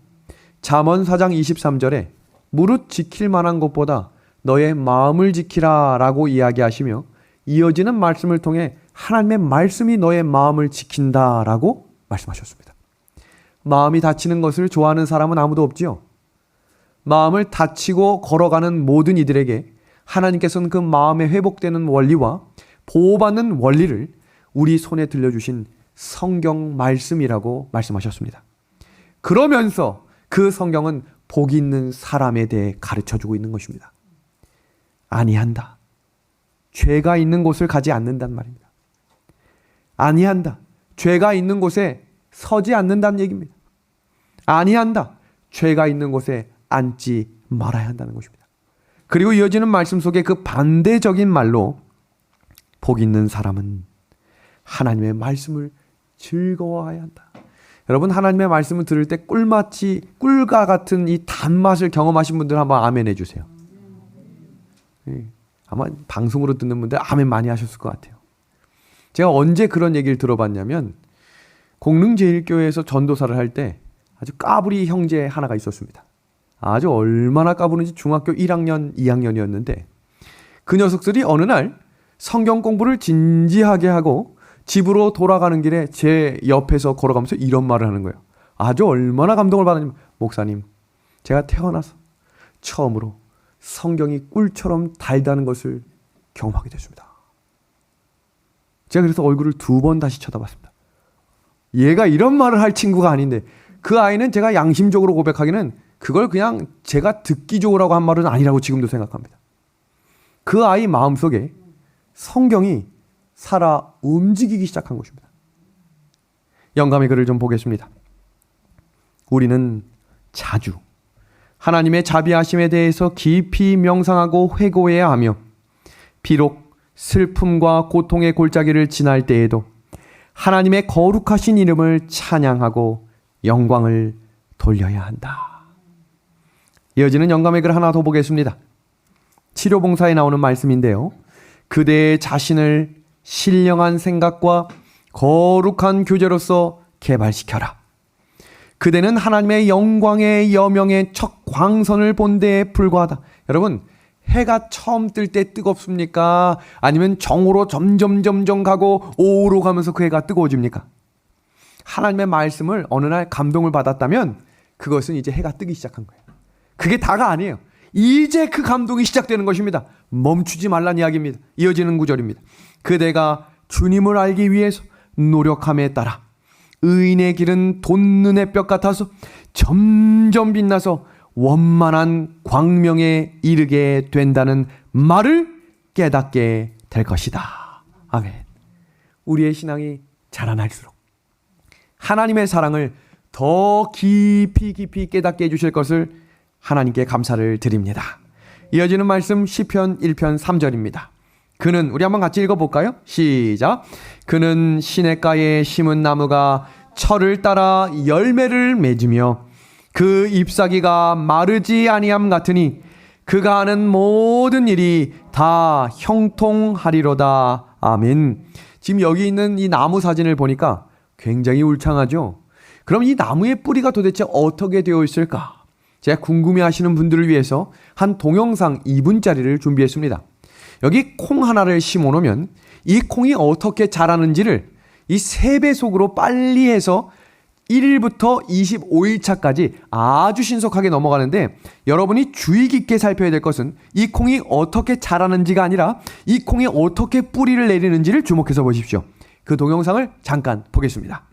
잠언 4장 23절에 무릇 지킬 만한 것보다 너의 마음을 지키라 라고 이야기하시며 이어지는 말씀을 통해 하나님의 말씀이 너의 마음을 지킨다라고 말씀하셨습니다. 마음이 다치는 것을 좋아하는 사람은 아무도 없지요. 마음을 다치고 걸어가는 모든 이들에게 하나님께서는 그 마음에 회복되는 원리와 보호받는 원리를 우리 손에 들려주신 성경 말씀이라고 말씀하셨습니다. 그러면서 그 성경은 복 있는 사람에 대해 가르쳐주고 있는 것입니다. 아니한다. 죄가 있는 곳을 가지 않는단 말입니다. 아니한다. 죄가 있는 곳에 서지 않는다는 얘기입니다. 아니한다. 죄가 있는 곳에 앉지 말아야 한다는 것입니다. 그리고 이어지는 말씀 속에 그 반대적인 말로 복 있는 사람은 하나님의 말씀을 즐거워해야 한다. 여러분, 하나님의 말씀을 들을 때 꿀과 같은 이 단맛을 경험하신 분들 한번 아멘 해주세요. 아마 방송으로 듣는 분들 아멘 많이 하셨을 것 같아요. 제가 언제 그런 얘기를 들어봤냐면 공릉제일교회에서 전도사를 할 때 아주 까불이 형제 하나가 있었습니다. 아주 얼마나 까부는지 중학교 1학년, 2학년이었는데 그 녀석들이 어느 날 성경 공부를 진지하게 하고 집으로 돌아가는 길에 제 옆에서 걸어가면서 이런 말을 하는 거예요. 아주 얼마나 감동을 받았냐면, 목사님, 제가 태어나서 처음으로 성경이 꿀처럼 달다는 것을 경험하게 됐습니다. 제가 그래서 얼굴을 2번 다시 쳐다봤습니다. 얘가 이런 말을 할 친구가 아닌데, 그 아이는 제가 양심적으로 고백하기는 그걸 그냥 제가 듣기 좋으라고 한 말은 아니라고 지금도 생각합니다. 그 아이 마음속에 성경이 살아 움직이기 시작한 것입니다. 영감의 글을 좀 보겠습니다. 우리는 자주 하나님의 자비하심에 대해서 깊이 명상하고 회고해야 하며, 비록 슬픔과 고통의 골짜기를 지날 때에도 하나님의 거룩하신 이름을 찬양하고 영광을 돌려야 한다. 이어지는 영감의 글 하나 더 보겠습니다. 치료봉사에 나오는 말씀인데요. 그대의 자신을 신령한 생각과 거룩한 교제로서 개발시켜라. 그대는 하나님의 영광의 여명의 첫 광선을 본 데에 불과하다. 여러분, 해가 처음 뜰 때 뜨겁습니까? 아니면 정오로 점점 가고 오후로 가면서 그 해가 뜨거워집니까? 하나님의 말씀을 어느 날 감동을 받았다면 그것은 이제 해가 뜨기 시작한 거예요. 그게 다가 아니에요. 이제 그 감동이 시작되는 것입니다. 멈추지 말란 이야기입니다. 이어지는 구절입니다. 그대가 주님을 알기 위해서 노력함에 따라 의인의 길은 돋는 햇볕 같아서 점점 빛나서 원만한 광명에 이르게 된다는 말을 깨닫게 될 것이다. 아멘. 우리의 신앙이 자라날수록 하나님의 사랑을 더 깊이 깨닫게 해주실 것을 하나님께 감사를 드립니다. 이어지는 말씀 시편 1편 3절입니다. 그는, 우리 한번 같이 읽어볼까요? 시작. 그는 시냇가에 심은 나무가 철을 따라 열매를 맺으며 그 잎사귀가 마르지 아니함 같으니 그가 하는 모든 일이 다 형통하리로다. 아멘. 지금 여기 있는 이 나무 사진을 보니까 굉장히 울창하죠? 그럼 이 나무의 뿌리가 도대체 어떻게 되어 있을까? 제가 궁금해하시는 분들을 위해서 한 동영상 2분짜리를 준비했습니다. 여기 콩 하나를 심어 놓으면 이 콩이 어떻게 자라는지를 이 3배속으로 빨리 해서 1일부터 25일 차까지 아주 신속하게 넘어가는데, 여러분이 주의 깊게 살펴야 될 것은 이 콩이 어떻게 자라는지가 아니라 이 콩이 어떻게 뿌리를 내리는지를 주목해서 보십시오. 그 동영상을 잠깐 보겠습니다.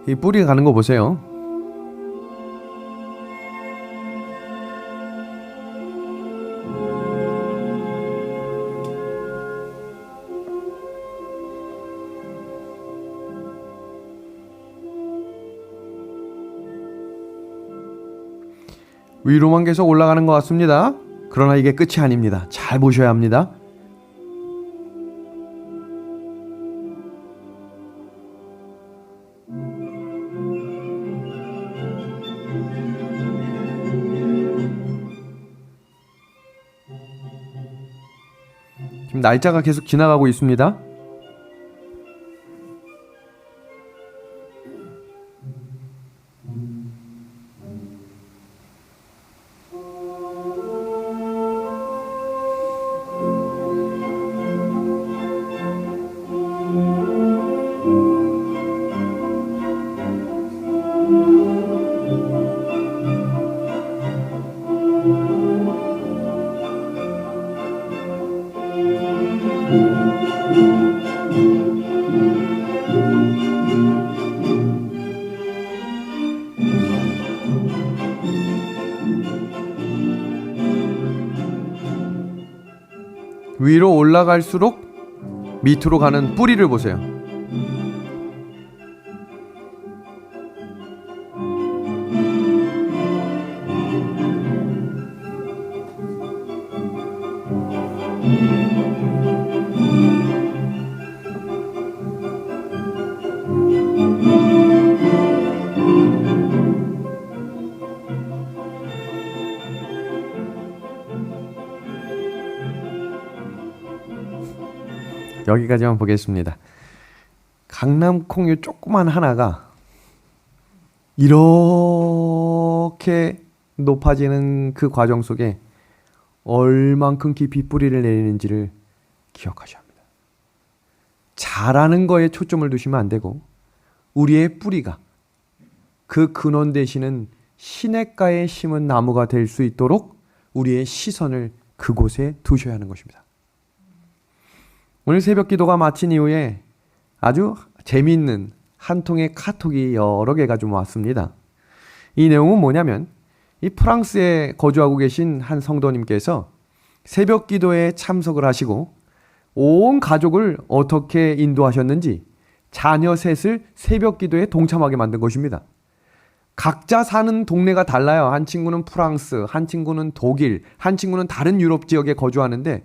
이 뿌리가 가는 거 보세요. 위로만 계속 올라가는 것 같습니다. 그러나 이게 끝이 아닙니다. 잘 보셔야 합니다. 지금 날짜가 계속 지나가고 있습니다. 위로 올라갈수록 밑으로 가는 뿌리를 보세요. 여기까지만 보겠습니다. 강낭콩 요 조그만 하나가 이렇게 높아지는 그 과정 속에 얼만큼 깊이 뿌리를 내리는지를 기억하셔야 합니다. 자라는 거에 초점을 두시면 안 되고 우리의 뿌리가 그 근원 되시는 시냇가에 심은 나무가 될 수 있도록 우리의 시선을 그곳에 두셔야 하는 것입니다. 오늘 새벽 기도가 마친 이후에 아주 재미있는 한 통의 카톡이 여러 개가 좀 왔습니다. 이 내용은 뭐냐면 이 프랑스에 거주하고 계신 한 성도님께서 새벽 기도에 참석을 하시고 온 가족을 어떻게 인도하셨는지 자녀 셋을 새벽 기도에 동참하게 만든 것입니다. 각자 사는 동네가 달라요. 한 친구는 프랑스, 한 친구는 독일, 한 친구는 다른 유럽 지역에 거주하는데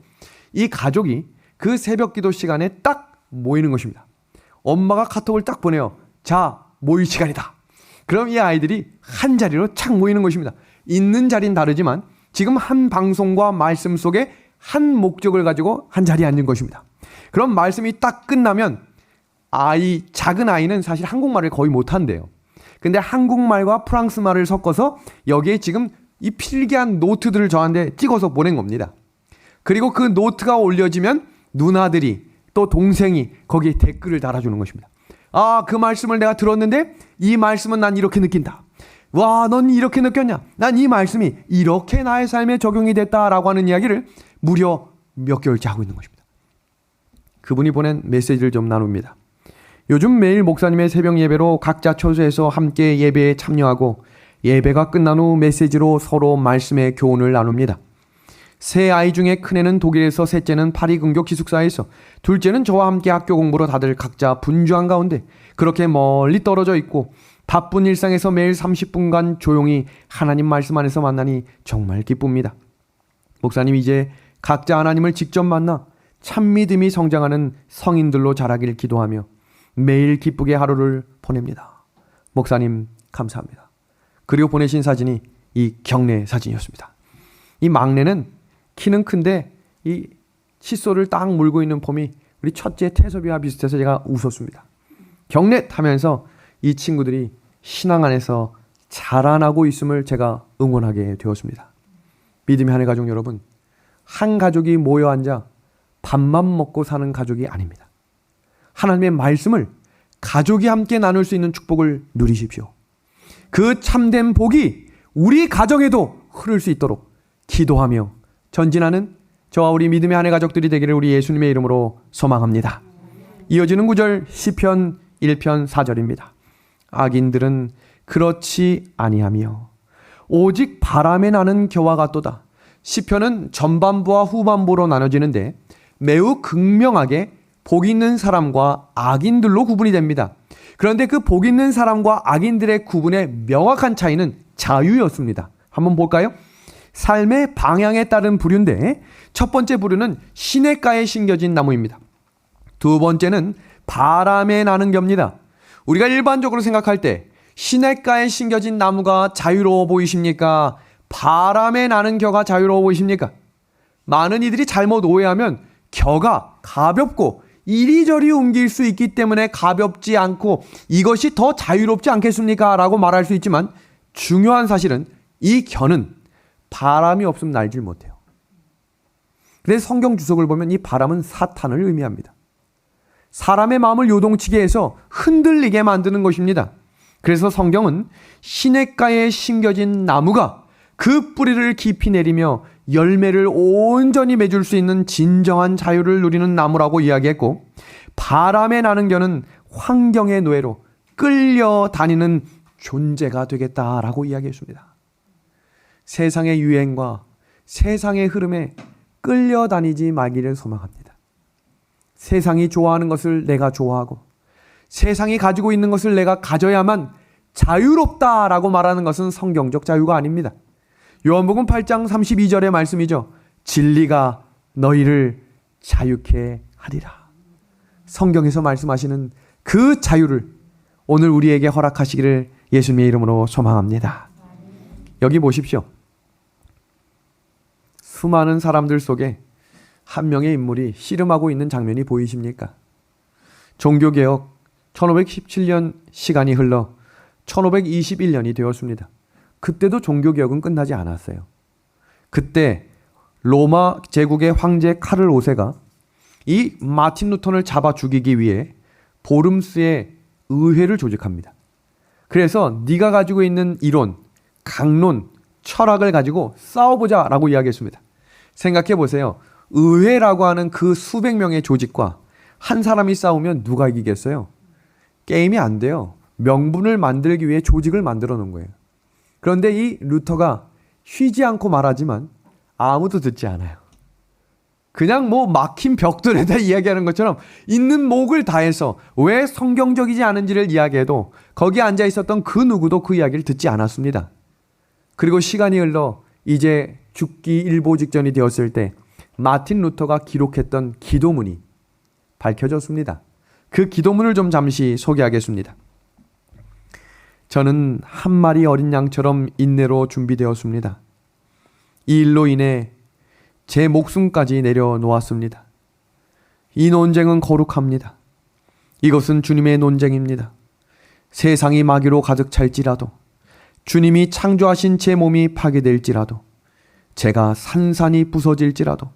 이 가족이 그 새벽 기도 시간에 딱 모이는 것입니다. 엄마가 카톡을 딱 보내요. 자, 모일 시간이다. 그럼 이 아이들이 한 자리로 착 모이는 것입니다. 있는 자리는 다르지만 지금 한 방송과 말씀 속에 한 목적을 가지고 한 자리에 앉은 것입니다. 그럼 말씀이 딱 끝나면 작은 아이는 사실 한국말을 거의 못한대요. 근데 한국말과 프랑스말을 섞어서 여기에 지금 이 필기한 노트들을 저한테 찍어서 보낸 겁니다. 그리고 그 노트가 올려지면 누나들이 또 동생이 거기에 댓글을 달아주는 것입니다. 아, 그 말씀을 내가 들었는데 이 말씀은 난 이렇게 느낀다. 와, 넌 이렇게 느꼈냐? 난 이 말씀이 이렇게 나의 삶에 적용이 됐다라고 하는 이야기를 무려 몇 개월째 하고 있는 것입니다. 그분이 보낸 메시지를 좀 나눕니다. 요즘 매일 목사님의 새벽 예배로 각자 초소해서 함께 예배에 참여하고 예배가 끝난 후 메시지로 서로 말씀의 교훈을 나눕니다. 세 아이 중에 큰애는 독일에서, 셋째는 파리 근교 기숙사에서, 둘째는 저와 함께 학교 공부로 다들 각자 분주한 가운데 그렇게 멀리 떨어져 있고 바쁜 일상에서 매일 30분간 조용히 하나님 말씀 안에서 만나니 정말 기쁩니다. 목사님, 이제 각자 하나님을 직접 만나 참 믿음이 성장하는 성인들로 자라길 기도하며 매일 기쁘게 하루를 보냅니다. 목사님 감사합니다. 그리고 보내신 사진이 이 경례 사진이었습니다. 이 막내는 키는 큰데 이 칫솔을 딱 물고 있는 폼이 우리 첫째 태섭이와 비슷해서 제가 웃었습니다. 경례 하면서 이 친구들이 신앙 안에서 자라나고 있음을 제가 응원하게 되었습니다. 믿음의 하늘 가족 여러분, 한 가족이 모여 앉아 밥만 먹고 사는 가족이 아닙니다. 하나님의 말씀을 가족이 함께 나눌 수 있는 축복을 누리십시오. 그 참된 복이 우리 가정에도 흐를 수 있도록 기도하며 전진하는 저와 우리 믿음의 하늘 가족들이 되기를 우리 예수님의 이름으로 소망합니다. 이어지는 구절 시편 1편 4절입니다. 악인들은 그렇지 아니하며 오직 바람에 나는 겨와 같도다. 시편은 전반부와 후반부로 나눠지는데 매우 극명하게 복 있는 사람과 악인들로 구분이 됩니다. 그런데 그 복 있는 사람과 악인들의 구분의 명확한 차이는 자유였습니다. 한번 볼까요? 삶의 방향에 따른 부류인데 첫 번째 부류는 시냇가에 심겨진 나무입니다. 두 번째는 바람에 나는 겨입니다. 우리가 일반적으로 생각할 때 시냇가에 심겨진 나무가 자유로워 보이십니까? 바람에 나는 겨가 자유로워 보이십니까? 많은 이들이 잘못 오해하면 겨가 가볍고 이리저리 옮길 수 있기 때문에 가볍지 않고 이것이 더 자유롭지 않겠습니까? 라고 말할 수 있지만 중요한 사실은 이 겨는 바람이 없으면 날질 못해요. 그래서 성경 주석을 보면 이 바람은 사탄을 의미합니다. 사람의 마음을 요동치게 해서 흔들리게 만드는 것입니다. 그래서 성경은 시냇가에 심겨진 나무가 그 뿌리를 깊이 내리며 열매를 온전히 맺을 수 있는 진정한 자유를 누리는 나무라고 이야기했고, 바람에 나는 겨는 환경의 노예로 끌려다니는 존재가 되겠다라고 이야기했습니다. 세상의 유행과 세상의 흐름에 끌려다니지 말기를 소망합니다. 세상이 좋아하는 것을 내가 좋아하고 세상이 가지고 있는 것을 내가 가져야만 자유롭다라고 말하는 것은 성경적 자유가 아닙니다. 요한복음 8장 32절의 말씀이죠. 진리가 너희를 자유케 하리라. 성경에서 말씀하시는 그 자유를 오늘 우리에게 허락하시기를 예수님의 이름으로 소망합니다. 여기 보십시오. 수많은 사람들 속에 한 명의 인물이 씨름하고 있는 장면이 보이십니까? 종교개혁 1517년 시간이 흘러 1521년이 되었습니다. 그때도 종교개혁은 끝나지 않았어요. 그때 로마 제국의 황제 카를 5세가 이 마틴 루터를 잡아 죽이기 위해 보름스의 의회를 조직합니다. 그래서 네가 가지고 있는 이론, 강론, 철학을 가지고 싸워보자라고 이야기했습니다. 생각해 보세요. 의회라고 하는 그 수백 명의 조직과 한 사람이 싸우면 누가 이기겠어요? 게임이 안 돼요. 명분을 만들기 위해 조직을 만들어 놓은 거예요. 그런데 이 루터가 쉬지 않고 말하지만 아무도 듣지 않아요. 그냥 뭐 막힌 벽돌에다 이야기하는 것처럼 있는 목을 다해서 왜 성경적이지 않은지를 이야기해도 거기에 앉아 있었던 그 누구도 그 이야기를 듣지 않았습니다. 그리고 시간이 흘러 이제 죽기 일보 직전이 되었을 때 마틴 루터가 기록했던 기도문이 밝혀졌습니다. 그 기도문을 좀 잠시 소개하겠습니다. 저는 한 마리 어린 양처럼 인내로 준비되었습니다. 이 일로 인해 제 목숨까지 내려놓았습니다. 이 논쟁은 거룩합니다. 이것은 주님의 논쟁입니다. 세상이 마귀로 가득 찰지라도, 주님이 창조하신 제 몸이 파괴될지라도, 제가 산산이 부서질지라도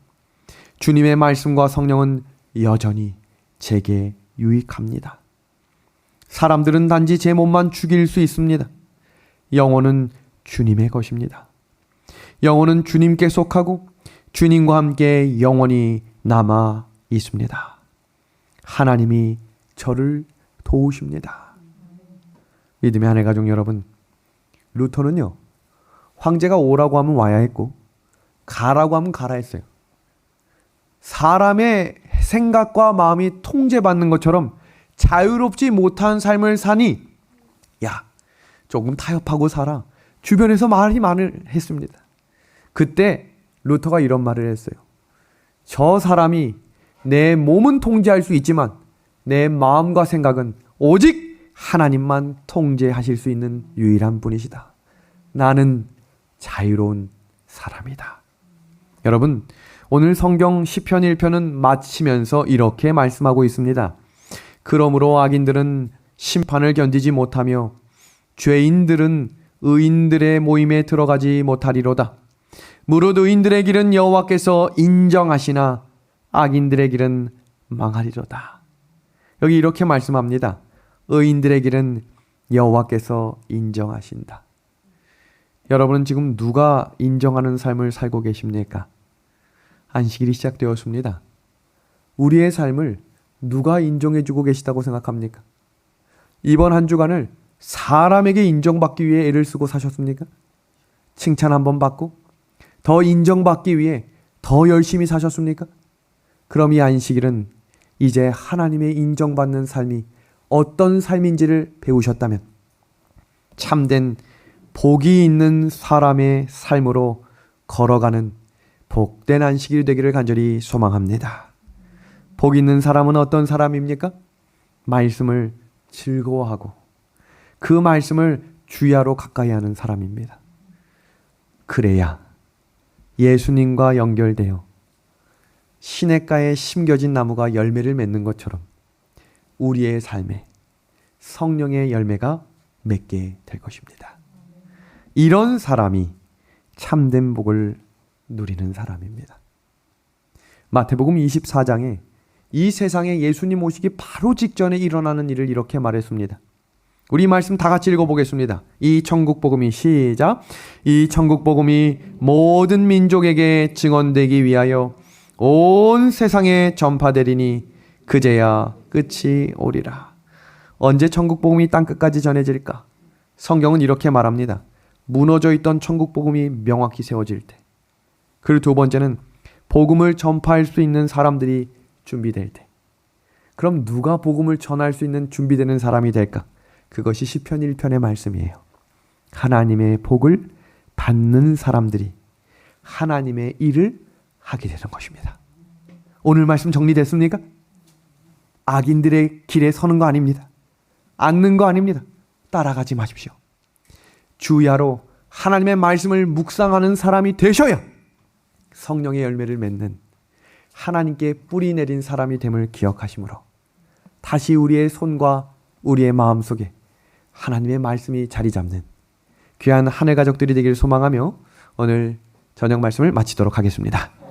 주님의 말씀과 성령은 여전히 제게 유익합니다. 사람들은 단지 제 몸만 죽일 수 있습니다. 영혼은 주님의 것입니다. 영혼은 주님께 속하고 주님과 함께 영원히 남아 있습니다. 하나님이 저를 도우십니다. 믿음의 아내 가족 여러분, 루터는요, 황제가 오라고 하면 와야 했고 가라고 하면 가라 했어요. 사람의 생각과 마음이 통제받는 것처럼 자유롭지 못한 삶을 사니 야, 조금 타협하고 살아. 주변에서 말이 많을 했습니다. 그때 루터가 이런 말을 했어요. 저 사람이 내 몸은 통제할 수 있지만 내 마음과 생각은 오직 하나님만 통제하실 수 있는 유일한 분이시다. 나는 자유로운 사람이다. 여러분, 오늘 성경 시편 1편은 마치면서 이렇게 말씀하고 있습니다. 그러므로 악인들은 심판을 견디지 못하며 죄인들은 의인들의 모임에 들어가지 못하리로다. 무릇 의인들의 길은 여호와께서 인정하시나 악인들의 길은 망하리로다. 여기 이렇게 말씀합니다. 의인들의 길은 여호와께서 인정하신다. 여러분은 지금 누가 인정하는 삶을 살고 계십니까? 안식일이 시작되었습니다. 우리의 삶을 누가 인정해주고 계시다고 생각합니까? 이번 한 주간을 사람에게 인정받기 위해 애를 쓰고 사셨습니까? 칭찬 한번 받고 더 인정받기 위해 더 열심히 사셨습니까? 그럼 이 안식일은 이제 하나님의 인정받는 삶이 어떤 삶인지를 배우셨다면 참된 복이 있는 사람의 삶으로 걸어가는 복된 안식일이 되기를 간절히 소망합니다. 복 있는 사람은 어떤 사람입니까? 말씀을 즐거워하고 그 말씀을 주야로 가까이 하는 사람입니다. 그래야 예수님과 연결되어 시냇가에 심겨진 나무가 열매를 맺는 것처럼 우리의 삶에 성령의 열매가 맺게 될 것입니다. 이런 사람이 참된 복을 누리는 사람입니다. 마태복음 24장에 이 세상에 예수님 오시기 바로 직전에 일어나는 일을 이렇게 말했습니다. 우리 말씀 다 같이 읽어보겠습니다. 이 천국복음이 시작. 이 천국복음이 모든 민족에게 증언되기 위하여 온 세상에 전파되리니 그제야 끝이 오리라. 언제 천국복음이 땅끝까지 전해질까? 성경은 이렇게 말합니다. 무너져 있던 천국복음이 명확히 세워질 때. 그리고 두 번째는 복음을 전파할 수 있는 사람들이 준비될 때. 그럼 누가 복음을 전할 수 있는 준비되는 사람이 될까? 그것이 시편 1편의 말씀이에요. 하나님의 복을 받는 사람들이 하나님의 일을 하게 되는 것입니다. 오늘 말씀 정리됐습니까? 악인들의 길에 서는 거 아닙니다. 앉는 거 아닙니다. 따라가지 마십시오. 주야로 하나님의 말씀을 묵상하는 사람이 되셔야 성령의 열매를 맺는 하나님께 뿌리 내린 사람이 됨을 기억하시므로 다시 우리의 손과 우리의 마음속에 하나님의 말씀이 자리 잡는 귀한 한 해 가족들이 되길 소망하며 오늘 저녁 말씀을 마치도록 하겠습니다.